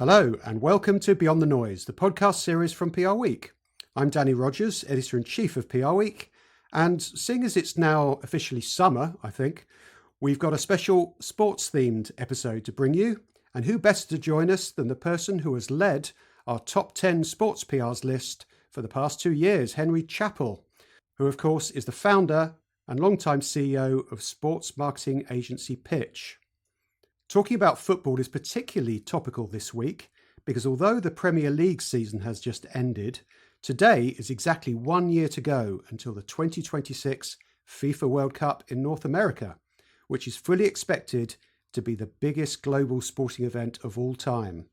Hello and welcome to Beyond the Noise, the podcast series from PRWeek. I'm Danny Rogers, Editor-in-Chief of PRWeek, and seeing as it's now officially summer, I think, we've got a special sports-themed episode to bring you, and who better to join us than the person who has led our top 10 sports PRs list for the past 2 years, Henry Chappell, who of course is the founder and longtime CEO of sports marketing agency Pitch. Talking about football is particularly topical this week because although the Premier League season has just ended, today is exactly 1 year to go until the 2026 FIFA World Cup in North America, which is fully expected to be the biggest global sporting event of all time.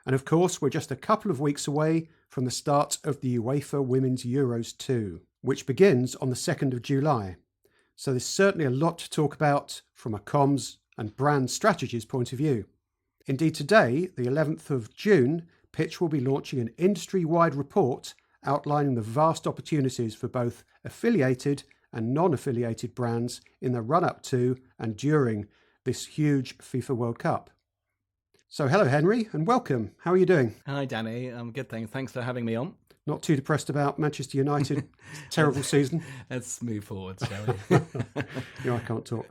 And of course, we're just a couple of weeks away from the start of the UEFA Women's Euros 2, which begins on the 2nd of July. So there's certainly a lot to talk about from a comms and brand strategies point of view. Indeed, today, the 11th of June, Pitch will be launching an industry-wide report outlining the vast opportunities for both affiliated and non-affiliated brands in the run-up to and during this huge FIFA World Cup. So hello, Henry, and welcome. How are you doing? Hi, Danny. I'm good, thanks for having me on. Not too depressed about Manchester United terrible season? Let's move forward, shall we? I can't talk.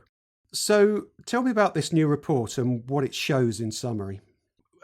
So tell me about this new report and what it shows in summary.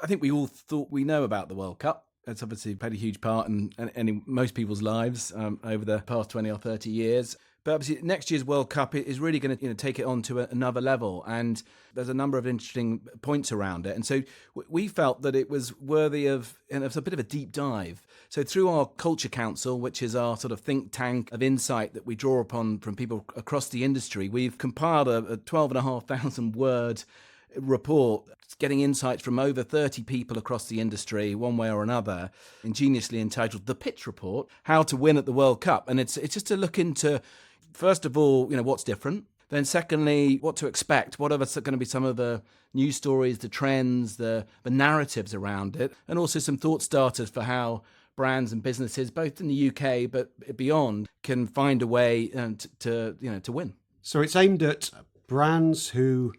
I think we all thought we know about the World Cup. It's obviously played a huge part in most people's lives over the past 20 or 30 years. But obviously next year's World Cup is really going to take it on to another level. And there's a number of interesting points around it. And so we felt that it was worthy of a bit of a deep dive. So through our Culture Council, which is our sort of think tank of insight that we draw upon from people across the industry, we've compiled a 12,500 word report getting insights from over 30 people across the industry, one way or another, ingeniously entitled The Pitch Report, How to Win at the World Cup. And it's just to look into, first of all, what's different. Then secondly, what to expect. What are going to be some of the news stories, the trends, the narratives around it, and also some thought starters for how brands and businesses, both in the UK but beyond, can find a way to win. So it's aimed at brands who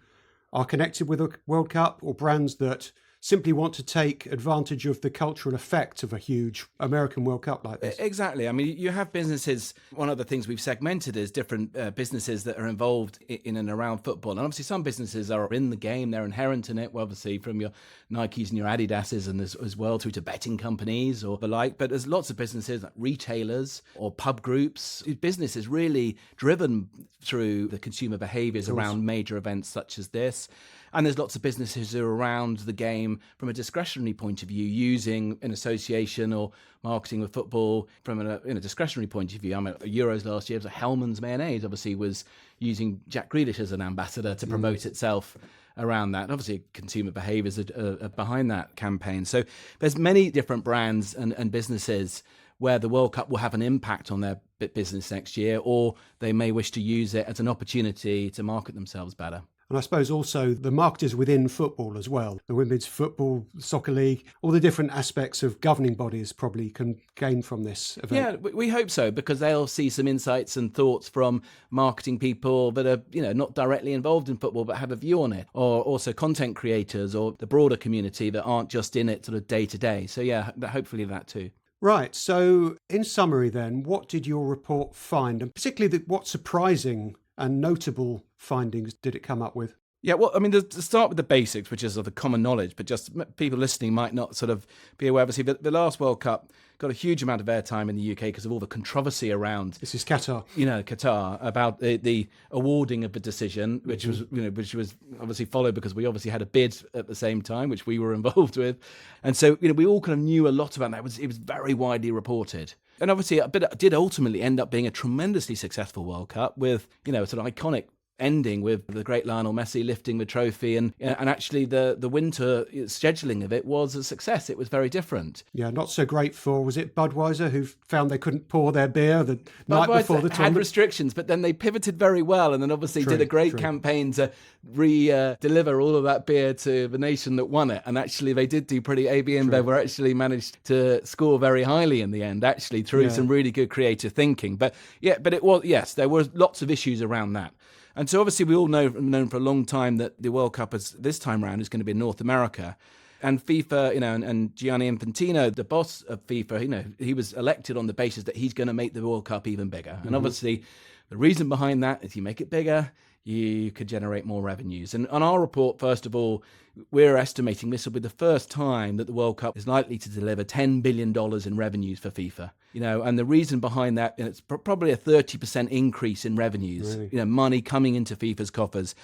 are connected with the World Cup or brands that simply want to take advantage of the cultural effect of a huge American World Cup like this. Exactly. I mean, you have businesses. One of the things we've segmented is different businesses that are involved in and around football. And obviously some businesses are in the game. They're inherent in it, well, obviously from your Nikes and your Adidases and as well through to betting companies or the like. But there's lots of businesses like retailers or pub groups. Business is really driven through the consumer behaviours around major events such as this. And there's lots of businesses who are around the game from a discretionary point of view, using an association or marketing with football from a discretionary point of view. I mean, at the Euros last year, Hellmann's Mayonnaise obviously was using Jack Grealish as an ambassador to promote itself around that. And obviously, consumer behaviours are behind that campaign. So there's many different brands and businesses where the World Cup will have an impact on their business next year, or they may wish to use it as an opportunity to market themselves better. And I suppose also the marketers within football as well, the Women's Football, Soccer League, all the different aspects of governing bodies probably can gain from this event. Yeah, we hope so, because they'll see some insights and thoughts from marketing people that are, not directly involved in football, but have a view on it, or also content creators or the broader community that aren't just in it sort of day to day. So yeah, hopefully that too. Right. So in summary then, what did your report find? And particularly what surprising and notable findings did it come up with? Yeah, well, I mean, to start with the basics, which is sort of common knowledge, but just people listening might not sort of be aware. Obviously, the last World Cup got a huge amount of airtime in the UK because of all the controversy around. This is Qatar. Qatar, about the awarding of the decision, which was obviously followed because we obviously had a bid at the same time, which we were involved with, and so we all kind of knew a lot about that. It was very widely reported. And obviously, it did ultimately end up being a tremendously successful World Cup with, sort of iconic ending with the great Lionel Messi lifting the trophy, and actually the winter scheduling of it was a success. It was very different. Yeah, not so great for, was it Budweiser, who found they couldn't pour their beer the night before the tournament? Had restrictions, but then they pivoted very well, and then obviously did a great campaign to deliver all of that beer to the nation that won it. And actually they did do pretty. AB InBev were actually managed to score very highly in the end, actually through some really good creative thinking. But it was, yes, there were lots of issues around that. And so obviously we all known for a long time that the World Cup this time round is going to be in North America. And FIFA, and Gianni Infantino, the boss of FIFA, he was elected on the basis that he's going to make the World Cup even bigger. And obviously, the reason behind that is you make it bigger, you could generate more revenues. And on our report, first of all, we're estimating this will be the first time that the World Cup is likely to deliver $10 billion in revenues for FIFA. And the reason behind that, it's probably a 30% increase in revenues, Really? Money coming into FIFA's coffers.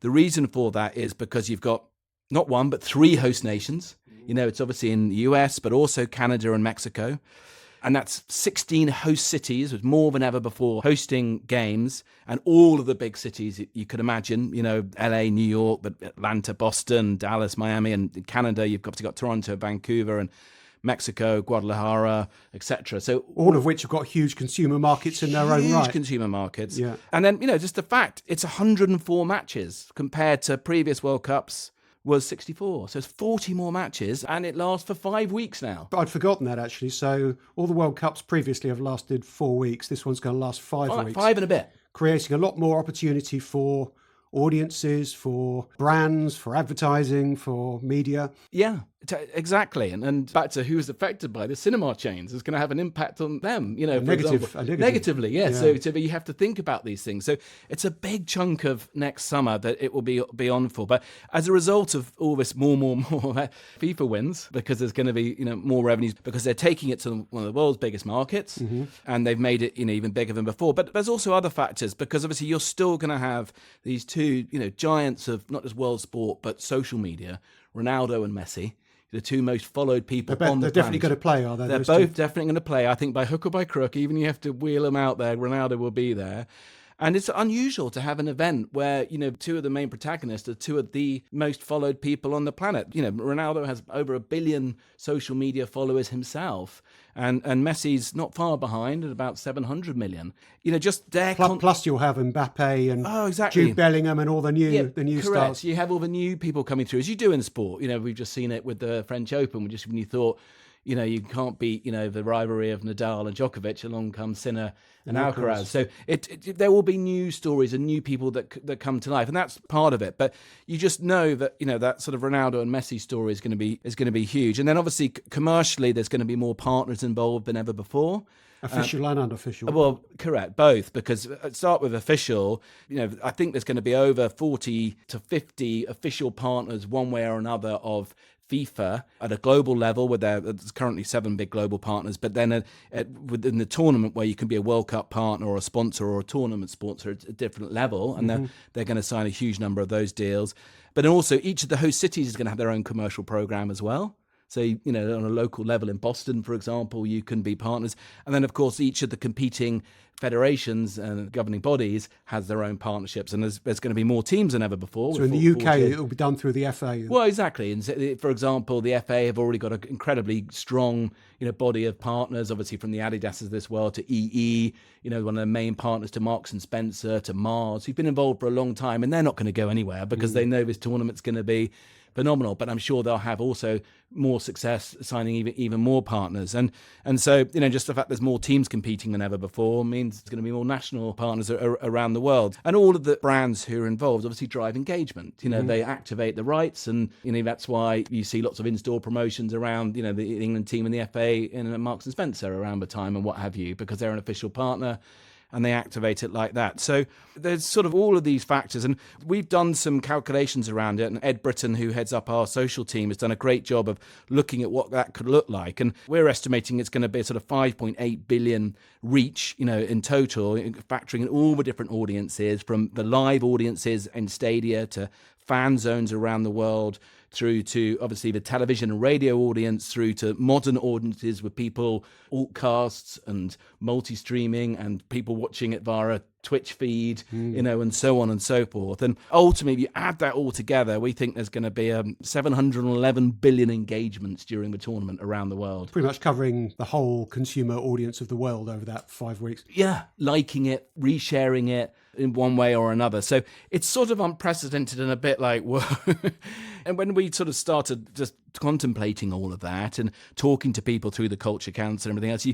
The reason for that is because you've got not one, but 3 host nations. It's obviously in the US, but also Canada and Mexico. And that's 16 host cities, with more than ever before, hosting games. And all of the big cities you could imagine, LA, New York, but Atlanta, Boston, Dallas, Miami, and Canada, you've got Toronto, Vancouver, and Mexico, Guadalajara, etc. So all of which have got huge consumer markets in their own right. Huge consumer markets. Yeah. And then, just the fact, it's 104 matches compared to previous World Cups was 64. So it's 40 more matches, and it lasts for 5 weeks now. But I'd forgotten that, actually. So all the World Cups previously have lasted 4 weeks. This one's going to last 5 weeks. 5 and a bit. Creating a lot more opportunity for audiences, for brands, for advertising, for media. Yeah, exactly. And back to who's affected by the cinema chains is going to have an impact on them, Negatively, yeah. So you have to think about these things. So it's a big chunk of next summer that it will be on for. But as a result of all this more, FIFA wins because there's going to be, more revenues because they're taking it to one of the world's biggest markets and they've made it, even bigger than before. But there's also other factors because obviously you're still going to have these two, giants of not just world sport, but social media, Ronaldo and Messi. The 2 most followed people on the planet. They're definitely going to play, are they? They're both definitely going to play. I think by hook or by crook, even you have to wheel them out there, Ronaldo will be there. And it's unusual to have an event where, 2 of the main protagonists are 2 of the most followed people on the planet. Ronaldo has over 1 billion social media followers himself. And Messi's not far behind at about 700 million. Just their... Plus you'll have Mbappe and exactly. Jude Bellingham and all the new correct. stars. You have all the new people coming through, as you do in sport. We've just seen it with the French Open, when you thought, you can't beat, the rivalry of Nadal and Djokovic. Along comes Sinner and Alcaraz. So there will be new stories and new people that come to life, and that's part of it. But you just know that that sort of Ronaldo and Messi story is going to be huge. And then obviously commercially, there's going to be more partners involved than ever before. Official and unofficial. Well, correct, both, because start with official, I think there's going to be over 40 to 50 official partners one way or another of FIFA at a global level, where there's currently 7 big global partners, but then within the tournament where you can be a World Cup partner or a sponsor or a tournament sponsor at a different level, and they're going to sign a huge number of those deals. But also each of the host cities is going to have their own commercial program as well. So, on a local level in Boston, for example, you can be partners. And then, of course, each of the competing federations and governing bodies has their own partnerships. And there's going to be more teams than ever before. So in the UK, it'll be done through the FA. Well, exactly. And for example, the FA have already got an incredibly strong, body of partners, obviously from the Adidas of this world to EE, one of the main partners to Marks and Spencer, to Mars, who've been involved for a long time, and they're not going to go anywhere because they know this tournament's going to be phenomenal. But I'm sure they'll have also more success signing even more partners. And so, just the fact there's more teams competing than ever before means there's going to be more national partners around the world. And all of the brands who are involved obviously drive engagement. They activate the rights, and, that's why you see lots of in-store promotions around, the England team and the FA in Marks and Spencer around the time and what have you, because they're an official partner. And they activate it like that. So there's sort of all of these factors. And we've done some calculations around it. And Ed Britton, who heads up our social team, has done a great job of looking at what that could look like. And we're estimating it's going to be a sort of 5.8 billion reach, in total, factoring in all the different audiences, from the live audiences in stadia to fan zones around the world, through to obviously the television and radio audience, through to modern audiences with people, altcasts and multi-streaming, and people watching it via a Twitch feed, and so on and so forth. And ultimately, if you add that all together, we think there's going to be 711 billion engagements during the tournament around the world. Pretty much covering the whole consumer audience of the world over that 5 weeks. Yeah, liking it, resharing it, in one way or another. So it's sort of unprecedented and a bit like, whoa. And when we sort of started just contemplating all of that and talking to people through the Culture Council and everything else,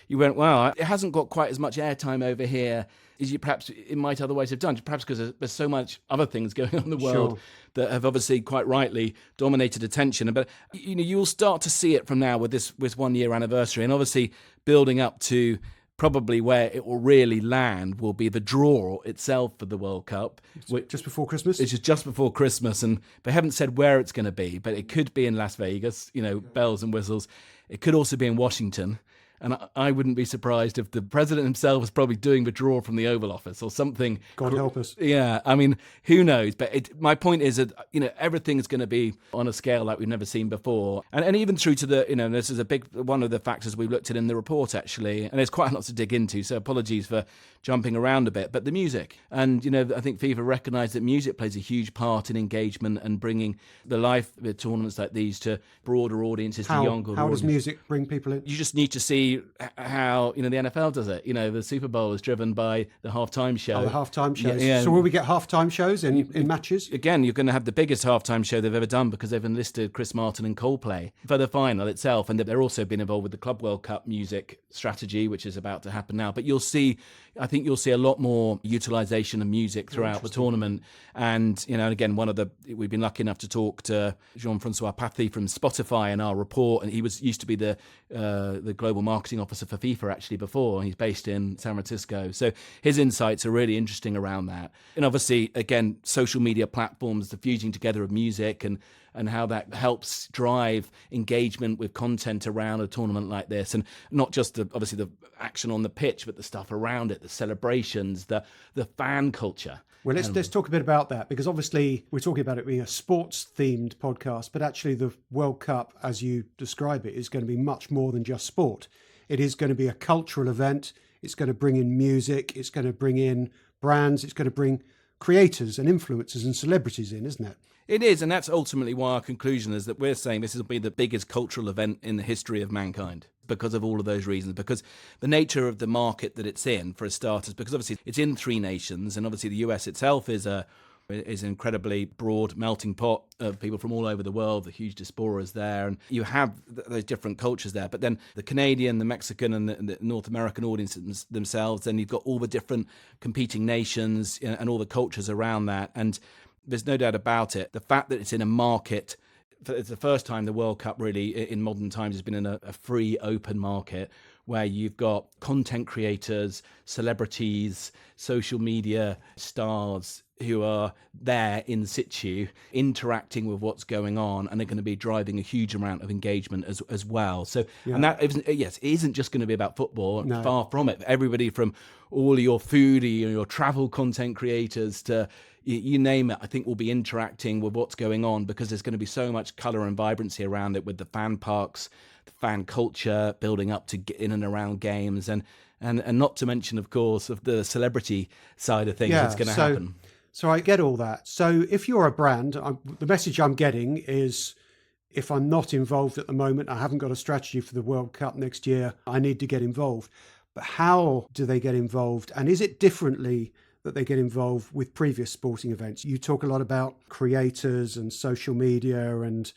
you went, wow, it hasn't got quite as much airtime over here as you perhaps it might otherwise have done, perhaps because there's so much other things going on in the world that have obviously quite rightly dominated attention. But you'll start to see it from now with this 1 year anniversary, and obviously building up to probably where it will really land will be the draw itself for the World Cup. Just before Christmas? It's just before Christmas, and they haven't said where it's going to be, but it could be in Las Vegas, bells and whistles. It could also be in Washington. And I wouldn't be surprised if the president himself was probably doing the draw from the Oval Office or something. God help us. Yeah, I mean, who knows? But my point is that, everything's going to be on a scale like we've never seen before. And even through to the, this is a big one of the factors we looked at in the report, actually. And there's quite a lot to dig into, so apologies for jumping around a bit. But the music. And, I think FIFA recognised that music plays a huge part in engagement and bringing the life of tournaments like these to broader audiences, to younger audiences. How does music bring people in? You just need to see how the NFL does it. The Super Bowl is driven by the halftime show. Oh, the halftime shows. Yeah. So will we get halftime shows in matches? Again, you're going to have the biggest halftime show they've ever done because they've enlisted Chris Martin and Coldplay for the final itself, and they're also been involved with the Club World Cup music strategy, which is about to happen now. But I think you'll see a lot more utilisation of music throughout the tournament. And again, we've been lucky enough to talk to Jean-Francois Pathy from Spotify in our report, and he used to be the global marketing officer for FIFA actually before. He's based in San Francisco, so his insights are really interesting around that. And obviously, again, social media platforms, the fusing together of music and how that helps drive engagement with content around a tournament like this, and not just obviously the action on the pitch, but the stuff around it, the celebrations, the fan culture. Well, let's talk a bit about that, because obviously we're talking about it being a sports-themed podcast, but actually the World Cup, as you describe it, is going to be much more than just sport. It is going to be a cultural event. It's going to bring in music. It's going to bring in brands. It's going to bring creators and influencers and celebrities in, isn't it? It is, and that's ultimately why our conclusion is that we're saying this will be the biggest cultural event in the history of mankind because of all of those reasons, because the nature of the market that it's in, for starters, because obviously it's in 3 nations, and obviously the US itself is an incredibly broad melting pot of people from all over the world, the huge diasporas there, and you have those different cultures there. But then the Canadian, the Mexican, and the North American audiences themselves, then you've got all the different competing nations and all the cultures around that. And there's no doubt about it. The fact that it's in a market, it's the first time the World Cup really in modern times has been in a free, open market where you've got content creators, celebrities, social media stars who are there in situ, interacting with what's going on, and they're going to be driving a huge amount of engagement as well. So, and that it isn't just going to be about football. No. Far from it. Everybody from all your foodie, your travel content creators to you name it, I think we'll be interacting with what's going on, because there's going to be so much colour and vibrancy around it with the fan parks, the fan culture building up to get in and around games, and not to mention, of course, of the celebrity side of things that's going to happen. So I get all that. So if you're a brand, the message I'm getting is, if I'm not involved at the moment, I haven't got a strategy for the World Cup next year, I need to get involved. But how do they get involved? And is it differently that they get involved with previous sporting events? You talk a lot about creators and social media and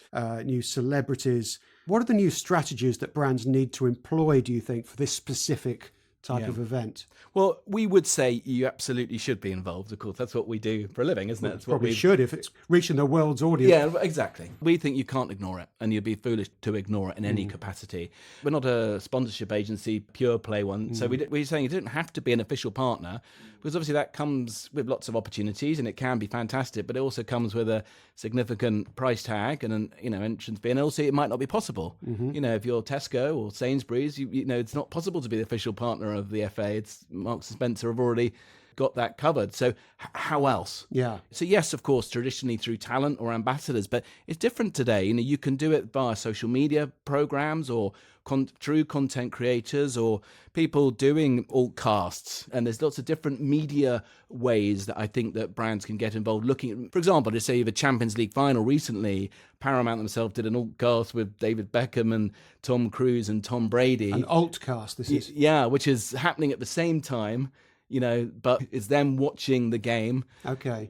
new celebrities. What are the new strategies that brands need to employ, do you think, for this specific type of event? Well, we would say you absolutely should be involved. Of course, that's what we do for a living, isn't it? That's probably should, if it's reaching the world's audience. Yeah, exactly. We think you can't ignore it, and you'd be foolish to ignore it in any capacity. We're not a sponsorship agency, pure play one. So we're saying you don't have to be an official partner, because obviously that comes with lots of opportunities, and it can be fantastic, but it also comes with a significant price tag and an entrance fee, and also it might not be possible. If you're Tesco or Sainsbury's, it's not possible to be the official partner of the FA. It's Marks and Spencer have already got that covered. So how else? Yeah. So yes, of course, traditionally through talent or ambassadors, but it's different today. You can do it via social media programs or through content creators or people doing alt casts. And there's lots of different media ways that I think that brands can get involved. Looking at, for example, to say the Champions League final recently, Paramount themselves did an alt cast with David Beckham and Tom Cruise and Tom Brady. An alt cast, this is. Yeah, which is happening at the same time but it's them watching the game. Okay.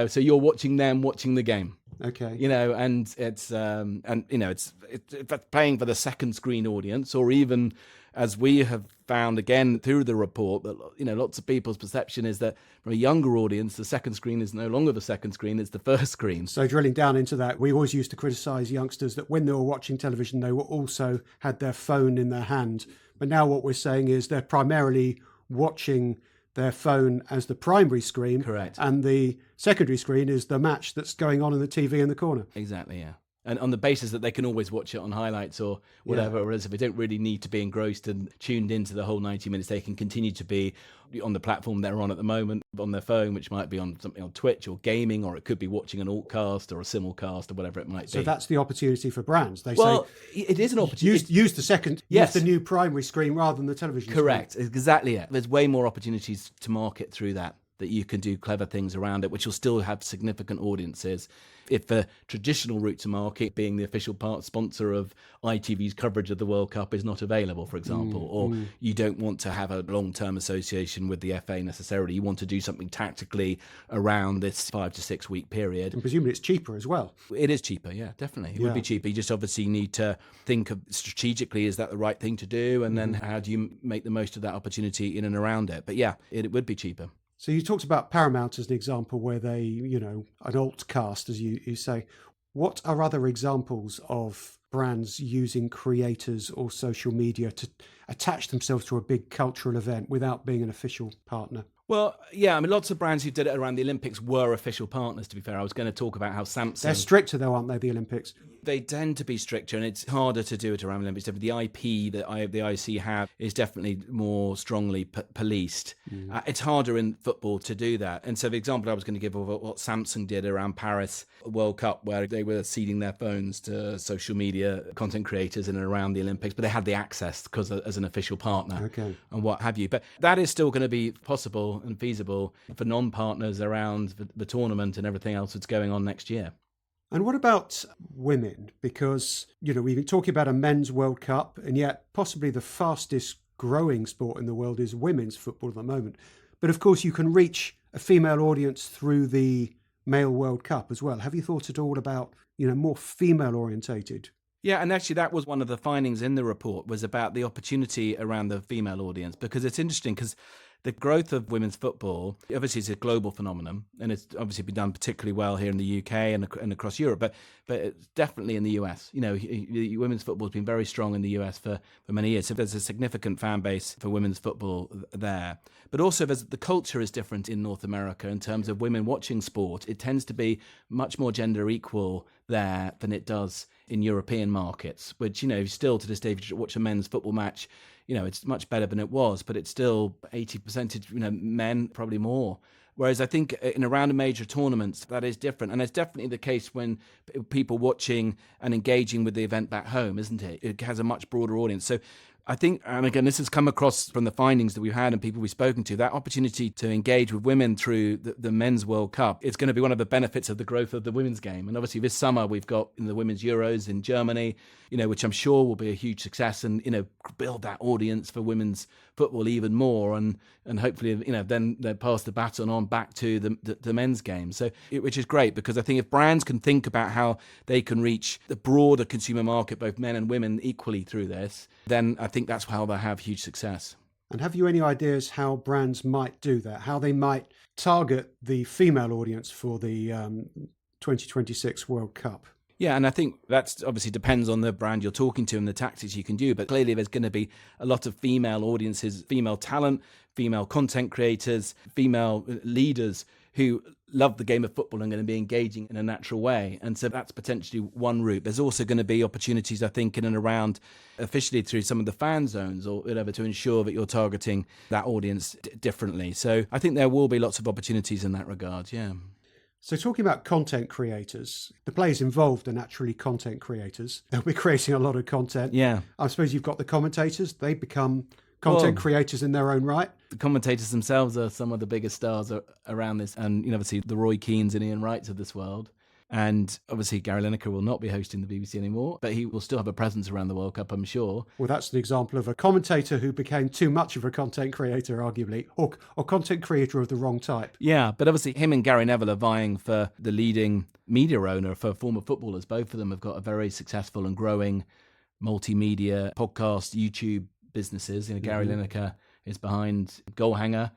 So you're watching them watching the game. Okay. And it's it's playing for the second screen audience, or even as we have found again through the report that lots of people's perception is that from a younger audience, the second screen is no longer the second screen; it's the first screen. So drilling down into that, we always used to criticise youngsters that when they were watching television, they were also had their phone in their hand. But now what we're saying is they're primarily watching their phone as the primary screen. Correct. And the secondary screen is the match that's going on in the TV in the corner. Exactly, yeah. And on the basis that they can always watch it on highlights or whatever, whereas if they don't really need to be engrossed and tuned into the whole 90 minutes, they can continue to be on the platform they're on at the moment, on their phone, which might be on something on Twitch or gaming, or it could be watching an altcast or a simulcast or whatever it might be. So that's the opportunity for brands. They say it is an opportunity. Use the second, use the new primary screen rather than the television Correct, screen. Exactly it. There's way more opportunities to market through that you can do clever things around it, which will still have significant audiences. If the traditional route to market, being the official sponsor of ITV's coverage of the World Cup, is not available, for example, or you don't want to have a long-term association with the FA necessarily, you want to do something tactically around this 5 to 6 week period. And presumably it's cheaper as well. It is cheaper, yeah, definitely. It would be cheaper. You just obviously need to think of strategically, is that the right thing to do? And then how do you make the most of that opportunity in and around it? But yeah, it would be cheaper. So you talked about Paramount as an example where they, an alt cast, as you say. What are other examples of brands using creators or social media to attach themselves to a big cultural event without being an official partner? Well, yeah, I mean, lots of brands who did it around the Olympics were official partners, to be fair. I was going to talk about how Samsung... They're stricter, though, aren't they, the Olympics? They tend to be stricter, and it's harder to do it around the Olympics. The IP that the IOC have is definitely more strongly policed. It's harder in football to do that. And so the example I was going to give of what Samsung did around Paris World Cup, where they were ceding their phones to social media content creators in and around the Olympics, but they had the access because as an official partner and what have you. But that is still going to be possible and feasible for non-partners around the tournament and everything else that's going on next year. And what about women? Because, we've been talking about a men's World Cup, and yet possibly the fastest growing sport in the world is women's football at the moment. But of course, you can reach a female audience through the male World Cup as well. Have you thought at all about, more female orientated? Yeah, and actually that was one of the findings in the report, was about the opportunity around the female audience, because it's interesting because the growth of women's football, obviously, is a global phenomenon, and it's obviously been done particularly well here in the UK and across Europe, but it's definitely in the US. Women's football has been very strong in the US for many years, so there's a significant fan base for women's football there. But also, the culture is different in North America in terms of women watching sport. It tends to be much more gender equal there than it does in European markets, which, still to this day, if you watch a men's football match, it's much better than it was, but it's still 80%, men, probably more. Whereas I think in around a major tournaments, that is different. And it's definitely the case when people watching and engaging with the event back home, isn't it? It has a much broader audience. So I think, and again, this has come across from the findings that we've had and people we've spoken to, that opportunity to engage with women through the Men's World Cup, it's going to be one of the benefits of the growth of the women's game. And obviously this summer we've got the Women's Euros in Germany, which I'm sure will be a huge success and, build that audience for women's football even more. And hopefully, then they pass the baton on back to the men's game. So, which is great, because I think if brands can think about how they can reach the broader consumer market, both men and women equally through this, then I think that's how they'll have huge success. And have you any ideas how brands might do that? How they might target the female audience for the 2026 World Cup? Yeah, and I think that obviously depends on the brand you're talking to and the tactics you can do. But clearly there's going to be a lot of female audiences, female talent, female content creators, female leaders who love the game of football and going to be engaging in a natural way. And so that's potentially one route. There's also going to be opportunities, I think, in and around officially through some of the fan zones or whatever to ensure that you're targeting that audience differently. So I think there will be lots of opportunities in that regard, yeah. So talking about content creators, the players involved are naturally content creators. They'll be creating a lot of content. Yeah. I suppose you've got the commentators. They become content creators in their own right. The commentators themselves are some of the biggest stars around this. And, obviously the Roy Keanes and Ian Wrights of this world. And obviously, Gary Lineker will not be hosting the BBC anymore, but he will still have a presence around the World Cup, I'm sure. Well, that's an example of a commentator who became too much of a content creator, arguably, or content creator of the wrong type. Yeah, but obviously him and Gary Neville are vying for the leading media owner for former footballers. Both of them have got a very successful and growing multimedia, podcast, YouTube businesses. Gary Lineker is behind Goalhanger,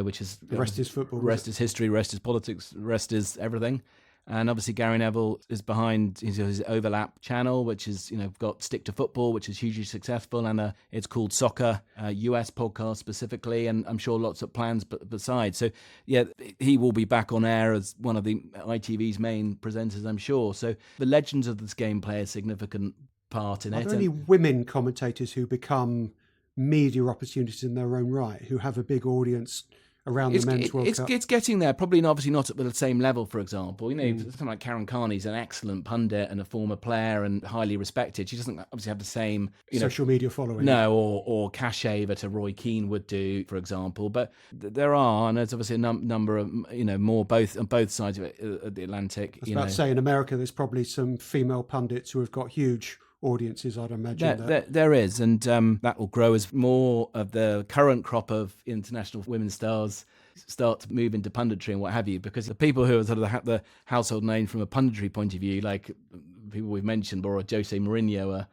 which is... The rest is football. The rest is history, the rest is politics, the rest is everything. And obviously Gary Neville is behind his Overlap channel, which is, got Stick to Football, which is hugely successful. And it's called Soccer, US podcast specifically. And I'm sure lots of plans besides. So, yeah, he will be back on air as one of the ITV's main presenters, I'm sure. So the legends of this game play a significant part in it. Are there any women commentators who become media opportunities in their own right, who have a big audience around the Men's World Cup? It's getting there, probably obviously not at the same level, for example. Something like Karen Carney's an excellent pundit and a former player and highly respected. She doesn't obviously have the same... social media following. No, or cachet that a Roy Keane would do, for example. But there are, and there's obviously a number of, more both on both sides of the Atlantic. I was about to say, in America, there's probably some female pundits who have got huge audiences, I'd imagine. There is, and that will grow as more of the current crop of international women stars start to move into punditry and what have you, because the people who are sort of the household name from a punditry point of view, like people we've mentioned, or Jose Mourinho, are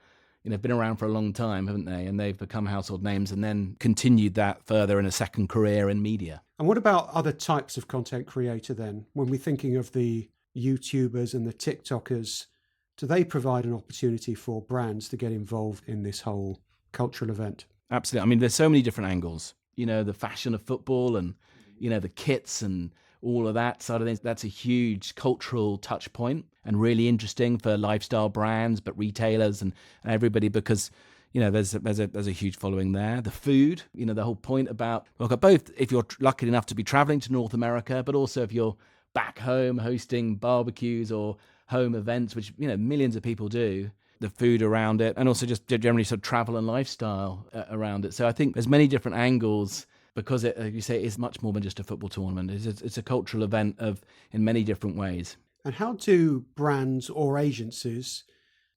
been around for a long time, haven't they? And they've become household names and then continued that further in a second career in media. And what about other types of content creator then? When we're thinking of the YouTubers and the TikTokers, do they provide an opportunity for brands to get involved in this whole cultural event? Absolutely. I mean, there's so many different angles. The fashion of football and, the kits and all of that side of things. That's a huge cultural touch point and really interesting for lifestyle brands, but retailers and everybody, because, there's a huge following there. The food, the whole point about, both if you're lucky enough to be traveling to North America, but also if you're back home hosting barbecues or home events, which millions of people do, the food around it, and also just generally sort of travel and lifestyle around it. So I think there's many different angles, because it, like you say, it's much more than just a football tournament. It's a cultural event in many different ways. And how do brands or agencies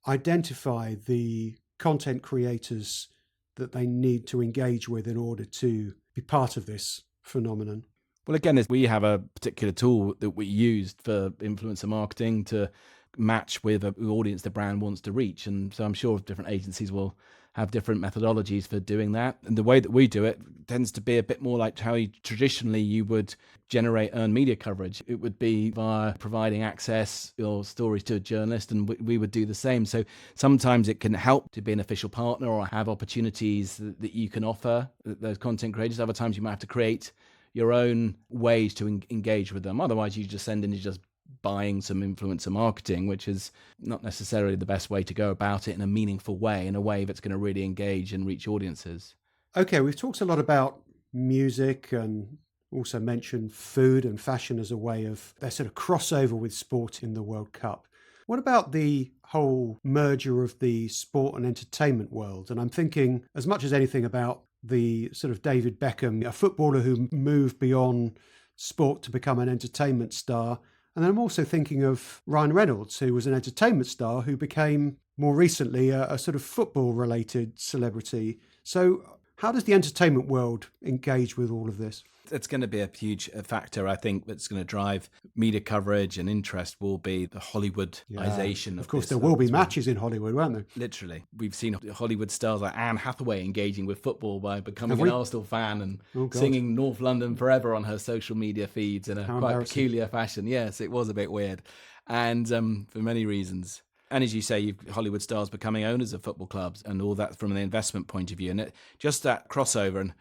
identify the content creators that they need to engage with in order to be part of this phenomenon? Well, again, we have a particular tool that we used for influencer marketing to match with an audience the brand wants to reach. And so I'm sure different agencies will have different methodologies for doing that. And the way that we do it tends to be a bit more like how traditionally you would generate earned media coverage. It would be via providing access or stories to a journalist, and we would do the same. So sometimes it can help to be an official partner or have opportunities that you can offer those content creators. Other times you might have to create your own ways to engage with them. Otherwise, you just send in just buying some influencer marketing, which is not necessarily the best way to go about it in a meaningful way, in a way that's going to really engage and reach audiences. Okay, we've talked a lot about music and also mentioned food and fashion as a way of their sort of crossover with sport in the World Cup. What about the whole merger of the sport and entertainment world? And I'm thinking as much as anything about the sort of David Beckham, a footballer who moved beyond sport to become an entertainment star. And then I'm also thinking of Ryan Reynolds, who was an entertainment star who became more recently a sort of football-related celebrity. So how does the entertainment world engage with all of this? It's going to be a huge factor, I think, that's going to drive media coverage and interest will be the Hollywoodization. Of course, there will be matches in Hollywood, won't there? Literally. We've seen Hollywood stars like Anne Hathaway engaging with football by becoming an Arsenal fan and singing North London Forever on her social media feeds in a quite peculiar fashion. Yes, it was a bit weird. And for many reasons. And as you say, you've Hollywood stars becoming owners of football clubs and all that from an investment point of view. And just that crossover. And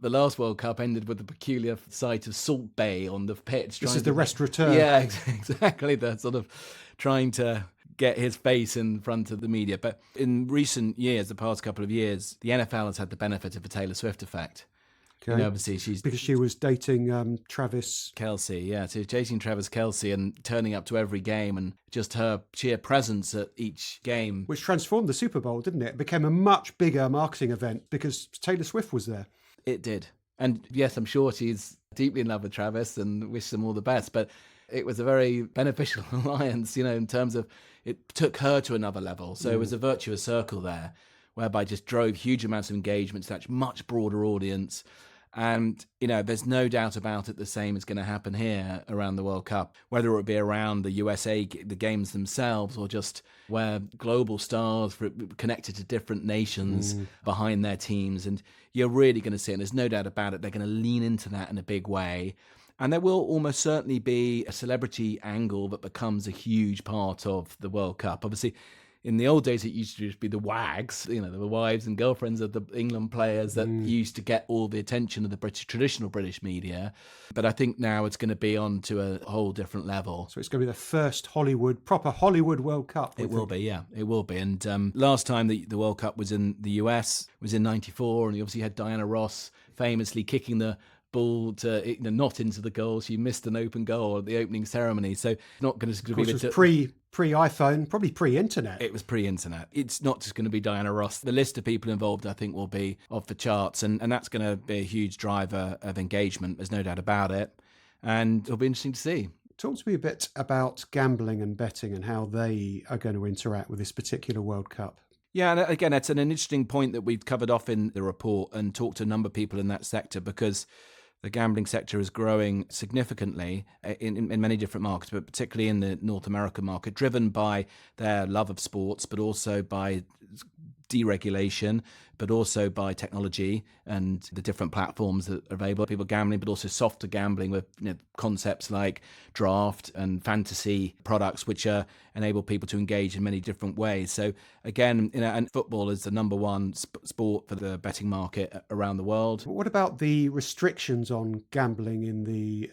the last World Cup ended with the peculiar sight of Salt Bay on the pitch. This is the restaurateur. Yeah, exactly. The sort of trying to get his face in front of the media. But in recent years, the past couple of years, the NFL has had the benefit of the Taylor Swift effect. Okay. Obviously, because she was dating Travis Kelce. Yeah, so dating Travis Kelce and turning up to every game, and just her sheer presence at each game, which transformed the Super Bowl, didn't it? It became a much bigger marketing event because Taylor Swift was there. It did. And yes, I'm sure she's deeply in love with Travis and wish them all the best. But it was a very beneficial alliance, in terms of it took her to another level. So it was a virtuous circle there, whereby just drove huge amounts of engagement to that much broader audience. And, there's no doubt about it, the same is going to happen here around the World Cup, whether it be around the USA, the games themselves, or just where global stars connected to different nations behind their teams. And you're really going to see it. And there's no doubt about it. They're going to lean into that in a big way. And there will almost certainly be a celebrity angle that becomes a huge part of the World Cup. Obviously, in the old days, it used to just be the wags, the wives and girlfriends of the England players that used to get all the attention of the traditional British media. But I think now it's going to be on to a whole different level. So it's going to be the first proper Hollywood World Cup. It will be, yeah, it will be. And last time the World Cup was in the US was in '94, and you obviously had Diana Ross famously kicking the ball to not into the goal. She missed an open goal at the opening ceremony. So not going to be it was pre-iPhone, probably pre-internet. It was pre-internet. It's not just going to be Diana Ross. The list of people involved, I think, will be off the charts, and that's going to be a huge driver of engagement. There's no doubt about it, and it'll be interesting to see. Talk to me a bit about gambling and betting and how they are going to interact with this particular World Cup. Yeah, and again, it's an interesting point that we've covered off in the report and talked to a number of people in that sector, because the gambling sector is growing significantly in many different markets, but particularly in the North American market, driven by their love of sports, but also by deregulation, but also by technology and the different platforms that are available. People gambling, but also softer gambling with concepts like draft and fantasy products, which enable people to engage in many different ways. So again, and football is the number one sport for the betting market around the world. What about the restrictions on gambling in the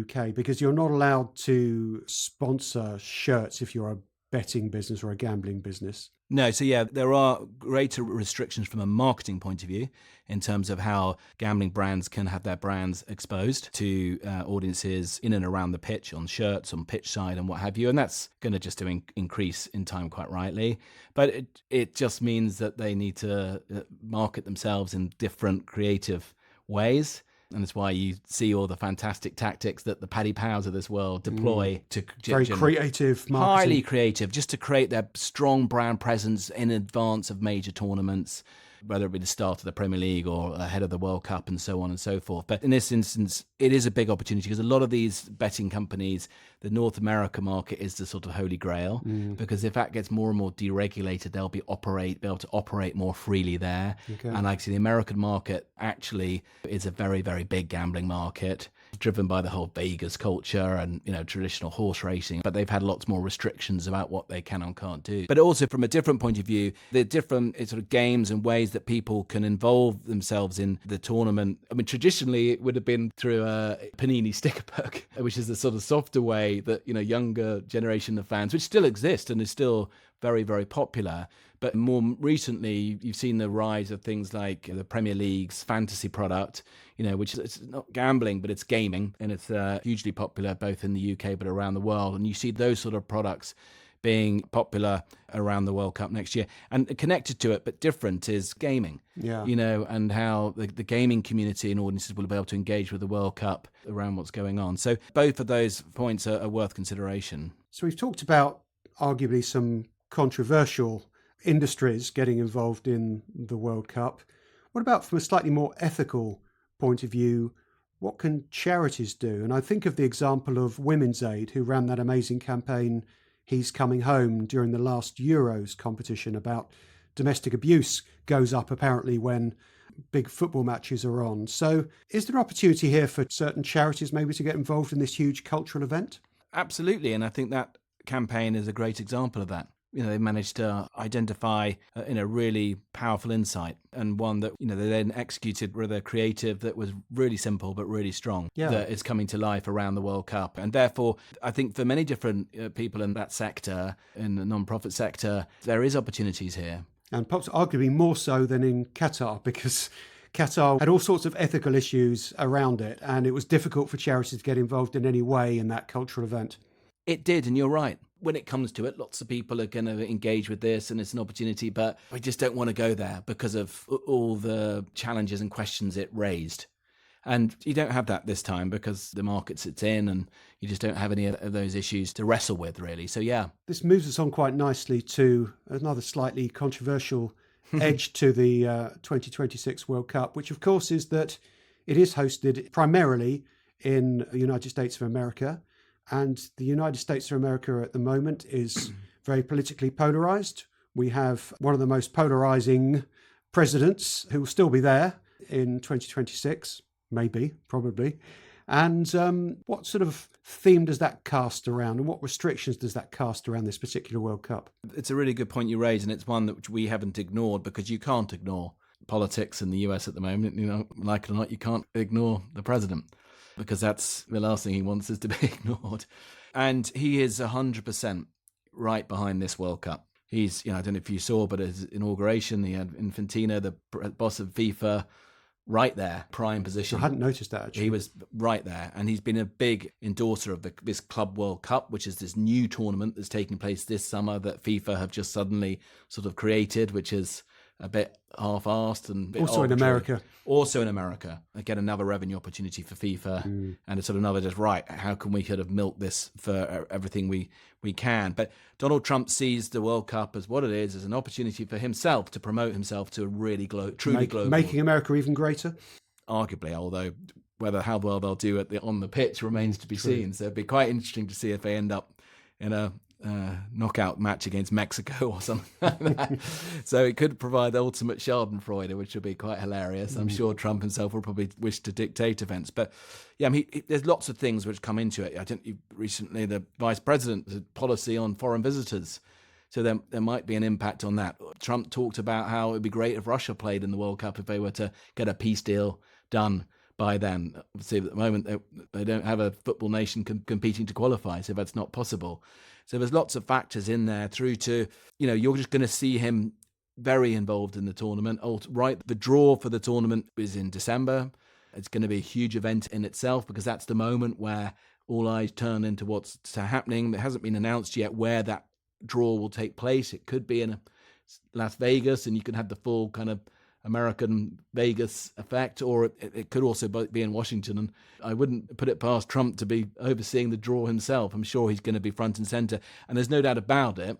UK? Because you're not allowed to sponsor shirts if you're a betting business or a gambling business. No, so yeah, there are greater restrictions from a marketing point of view in terms of how gambling brands can have their brands exposed to audiences in and around the pitch, on shirts, on pitch side and what have you. And that's going to just increase in time, quite rightly. But it just means that they need to market themselves in different creative ways. And that's why you see all the fantastic tactics that the Paddy Powers of this world deploy to very creative marketing. Highly creative, just to create their strong brand presence in advance of major tournaments, whether it be the start of the Premier League or ahead of the World Cup and so on and so forth. But in this instance, it is a big opportunity because a lot of these betting companies, the North America market is the sort of holy grail, because if that gets more and more deregulated, they'll be able to operate more freely there. Okay. And like I say, the American market actually is a very, very big gambling market, driven by the whole Vegas culture and traditional horse racing, but they've had lots more restrictions about what they can and can't do. But also from a different point of view, the different sort of games and ways that people can involve themselves in the tournament. I mean, traditionally it would have been through a Panini sticker book, which is the sort of softer way that younger generation of fans, which still exist and is still very, very popular. But more recently, you've seen the rise of things like the Premier League's fantasy product, which is not gambling, but it's gaming. And it's hugely popular both in the UK, but around the world. And you see those sort of products being popular around the World Cup next year. And connected to it, but different, is gaming. Yeah. And how the gaming community and audiences will be able to engage with the World Cup around what's going on. So both of those points are worth consideration. So we've talked about arguably some controversial industries getting involved in the World Cup. What about from a slightly more ethical point of view? What can charities do? And I think of the example of Women's Aid, who ran that amazing campaign, He's Coming Home, during the last Euros competition, about domestic abuse goes up apparently when big football matches are on. So is there an opportunity here for certain charities maybe to get involved in this huge cultural event? Absolutely. And I think that campaign is a great example of that. They managed to identify a really powerful insight, and one that they then executed with a creative that was really simple but really strong. Yeah. That is coming to life around the World Cup. And therefore, I think for many different people in that sector, in the non-profit sector, there is opportunities here. And perhaps arguably more so than in Qatar, because Qatar had all sorts of ethical issues around it, and it was difficult for charities to get involved in any way in that cultural event. It did, and you're right. When it comes to it, lots of people are going to engage with this and it's an opportunity, but I just don't want to go there because of all the challenges and questions it raised. And you don't have that this time because the markets it's in, and you just don't have any of those issues to wrestle with, really. So, yeah. This moves us on quite nicely to another slightly controversial edge to the 2026 World Cup, which, of course, is that it is hosted primarily in the United States of America. And the United States of America at the moment is very politically polarized. We have one of the most polarizing presidents who will still be there in 2026, maybe, probably. And what sort of theme does that cast around, and what restrictions does that cast around this particular World Cup? It's a really good point you raise, and it's one that we haven't ignored, because you can't ignore politics in the US at the moment. Like it or not, you can't ignore the president, because that's the last thing he wants is to be ignored. And he is 100% right behind this World Cup. He's, I don't know if you saw, but at his inauguration, he had Infantino, the boss of FIFA, right there, prime position. I hadn't noticed that, actually. He was right there. And he's been a big endorser of this Club World Cup, which is this new tournament that's taking place this summer that FIFA have just suddenly sort of created, which is a bit half-assed and a bit also arbitrary. In America. Also in America. Again, another revenue opportunity for FIFA. And it's sort of another just, right, how can we sort of milk this for everything we can? But Donald Trump sees the World Cup as what it is, as an opportunity for himself to promote himself to a really truly global. Making America even greater? Arguably, although how well they'll do on the pitch remains to be seen. So it'd be quite interesting to see if they end up in a knockout match against Mexico or something like that. So it could provide the ultimate schadenfreude, which would be quite hilarious. I'm sure Trump himself will probably wish to dictate events. But yeah, there's lots of things which come into it. I think recently the vice president's policy on foreign visitors. So there might be an impact on that. Trump talked about how it would be great if Russia played in the World Cup if they were to get a peace deal done by then. Obviously, at the moment, they don't have a football nation competing to qualify, so that's not possible. So there's lots of factors in there through to, you're just going to see him very involved in the tournament. Right, the draw for the tournament is in December. It's going to be a huge event in itself because that's the moment where all eyes turn into what's happening. It hasn't been announced yet where that draw will take place. It could be in Las Vegas, and you can have the full kind of American Vegas effect, or it could also be in Washington. And I wouldn't put it past Trump to be overseeing the draw himself. I'm sure he's going to be front and center. And there's no doubt about it,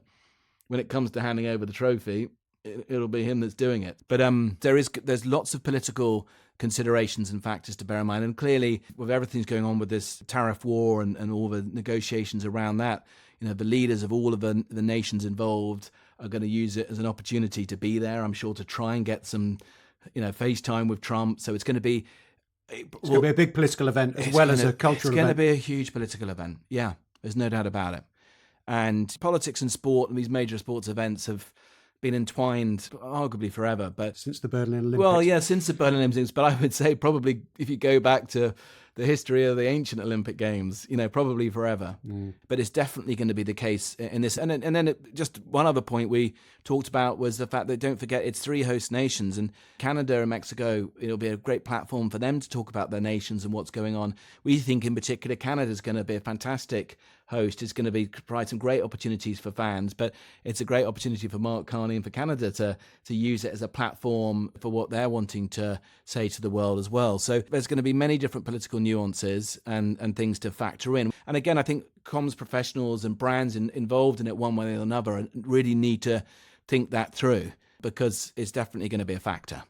when it comes to handing over the trophy, it'll be him that's doing it. But there's lots of political considerations and factors to bear in mind. And clearly, with everything going on with this tariff war and all the negotiations around that, the leaders of all of the nations involved are going to use it as an opportunity to be there, I'm sure, to try and get some, FaceTime with Trump. So it's going to be... It's going to be a big political event as well as a cultural event. It's going to be a huge political event. Yeah, there's no doubt about it. And politics and sport and these major sports events have been entwined arguably forever. But since the Berlin Olympics. Well, yeah, since the Berlin Olympics. But I would say probably if you go back to the history of the ancient Olympic Games, probably forever. But it's definitely going to be the case in this. And then just one other point we talked about was the fact that, don't forget, it's 3 host nations, and Canada and Mexico, it'll be a great platform for them to talk about their nations and what's going on. We think in particular Canada's going to be a fantastic host. It's going to provide some great opportunities for fans, but it's a great opportunity for Mark Carney and for Canada to use it as a platform for what they're wanting to say to the world as well. So there's going to be many different political nuances and things to factor in. And again, I think comms professionals and brands involved in it one way or another really need to think that through, because it's definitely going to be a factor.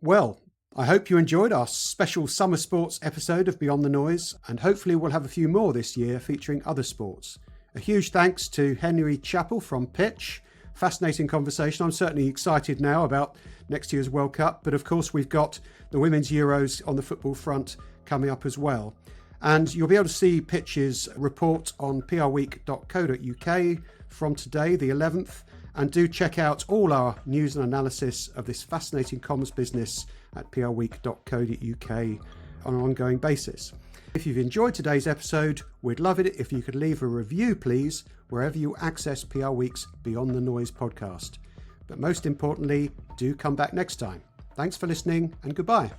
Well, I hope you enjoyed our special summer sports episode of Beyond the Noise, and hopefully we'll have a few more this year featuring other sports. A huge thanks to Henry Chappell from Pitch. Fascinating conversation. I'm certainly excited now about next year's World Cup, but of course we've got the Women's Euros on the football front coming up as well. And you'll be able to see Pitch's report on PRWeek.co.uk from today, the 11th, and do check out all our news and analysis of this fascinating comms business at PRWeek.co.uk on an ongoing basis. If you've enjoyed today's episode, we'd love it if you could leave a review, please, wherever you access PR Week's Beyond the Noise podcast. But most importantly, do come back next time. Thanks for listening, and goodbye.